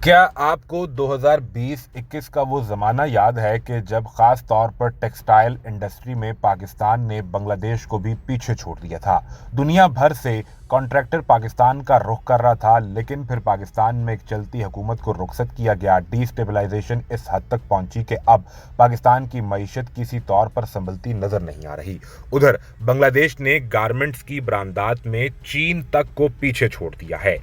क्या आपको 2020-21 का वो ज़माना याद है कि जब ख़ास तौर पर टेक्सटाइल इंडस्ट्री में पाकिस्तान ने बांग्लादेश को भी पीछे छोड़ दिया था। दुनिया भर से कॉन्ट्रैक्टर पाकिस्तान का रुख कर रहा था, लेकिन फिर पाकिस्तान में एक चलती हुकूमत को रुखसत किया गया। डिस्टेबलाइजेशन इस हद तक पहुंची कि अब पाकिस्तान की मईशत किसी तौर पर संभलती नज़र नहीं आ रही। उधर बांग्लादेश ने गारमेंट्स की बरामदात में चीन तक को पीछे छोड़ दिया है।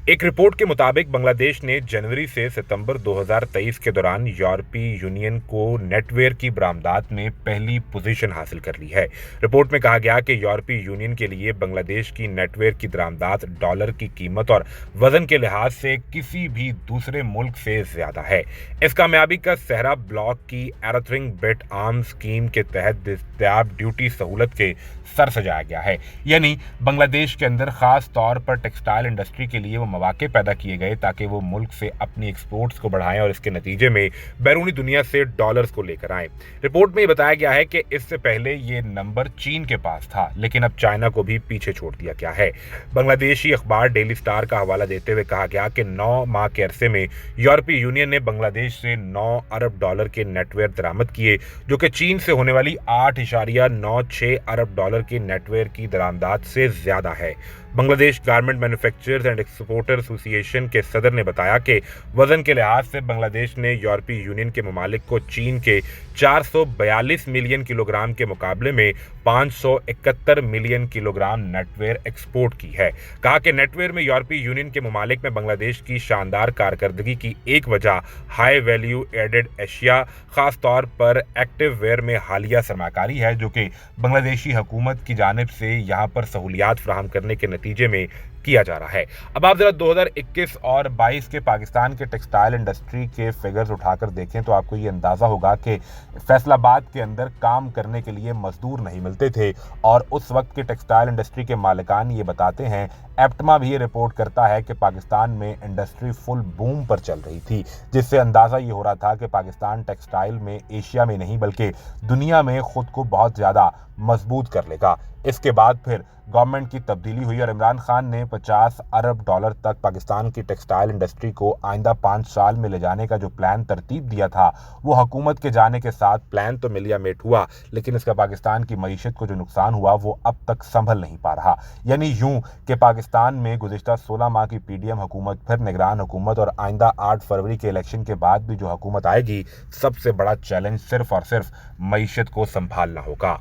एक रिपोर्ट के मुताबिक बांग्लादेश ने जनवरी से सितंबर 2023 के दौरान यूरोपीय यूनियन को नेटवेयर की बरामदात में पहली पोजीशन हासिल कर ली है। रिपोर्ट में कहा गया कि यूरोपीय यूनियन के लिए बांग्लादेश की नेटवेयर की बरामदात डॉलर की कीमत और वजन के लिहाज से किसी भी दूसरे मुल्क से ज्यादा है। इस कामयाबी का सेहरा ब्लॉक की एरथरिंग बिट आर्म्स स्कीम के तहत दस्तयाब ड्यूटी सहूलत के सर सजाया गया है। यानी बांग्लादेश के अंदर खास तौर पर टेक्सटाइल इंडस्ट्री के लिए वो मौके पैदा किए गए ताकि वो मुल्क से अपनी एक्सपोर्ट्स को बढ़ाएं और इसके नतीजे में बैरूनी दुनिया से डॉलर्स को लेकर आएं। रिपोर्ट में ये बताया गया है कि इससे पहले ये नंबर चीन के पास था, लेकिन अब चाइना को भी पीछे छोड़ दिया गया है। बांग्लादेशी अखबार डेली स्टार का हवाला देते हुए कहा गया कि 9 माह के अरसे में यूरोपीय यूनियन ने बांग्लादेश से 9 अरब डॉलर के नेटवेयर दरामद किए, जो कि चीन से होने वाली 8.96 अरब डॉलर की नेटवेयर की दरामदात से ज्यादा है। Bangladesh garment manufacturers and exporter association के सदर ने बताया कि वजन के लिहाज से बांग्लादेश ने यूरोपीय यूनियन के ममालिक को चीन के 442 मिलियन किलोग्राम के मुकाबले में 571 मिलियन किलोग्राम नेटवेयर एक्सपोर्ट की है। कहा कि नेटवेयर में यूरोपीय यूनियन के ममालिक में बांग्लादेश की शानदार कारकर्दगी की एक वजह हाई वैल्यू एडेड एशिया, खास तौर पर एक्टिव वेयर में हालिया सरमाकारी है, जो कि बांग्लादेशी हुकूमत की जानिब से यहाँ पर सहूलियात फराहम करने के नतीजे में किया जा रहा है। अब आप जरा 2021 और 22 के पाकिस्तान के टेक्सटाइल इंडस्ट्री के फिगर्स उठाकर देखें तो आपको ये अंदाजा होगा कि फैसलाबाद के अंदर काम करने के लिए मजदूर नहीं मिलते थे और उस वक्त के टेक्सटाइल इंडस्ट्री के मालिकान ये बताते हैं। एप्टमा भी ये रिपोर्ट करता है कि पाकिस्तान में इंडस्ट्री फुल बूम पर चल रही थी, जिससे अंदाजा ये हो रहा था कि पाकिस्तान टेक्सटाइल में एशिया में नहीं बल्कि दुनिया में खुद को बहुत ज़्यादा मजबूत कर लेगा। इसके बाद फिर गवर्नमेंट की तब्दीली हुई और इमरान खान ने 50 अरब डॉलर तक पाकिस्तान की टेक्सटाइल इंडस्ट्री को आइंदा 5 साल में ले जाने का जो प्लान तरतीब दिया था, वो हुकूमत के जाने के साथ प्लान तो मिलिया मेट हुआ, लेकिन इसका पाकिस्तान की मईशत को जो नुकसान हुआ वो अब तक संभल नहीं पा रहा। यानी यूं कि पाकिस्तान में गुज़िश्ता 16 माह की पीडीएम हुकूमत, फिर निगरान हुकूमत और आइंदा 8 फरवरी के इलेक्शन के बाद भी जो हुकूमत आएगी, सबसे बड़ा चैलेंज सिर्फ और सिर्फ मईशत को संभालना होगा।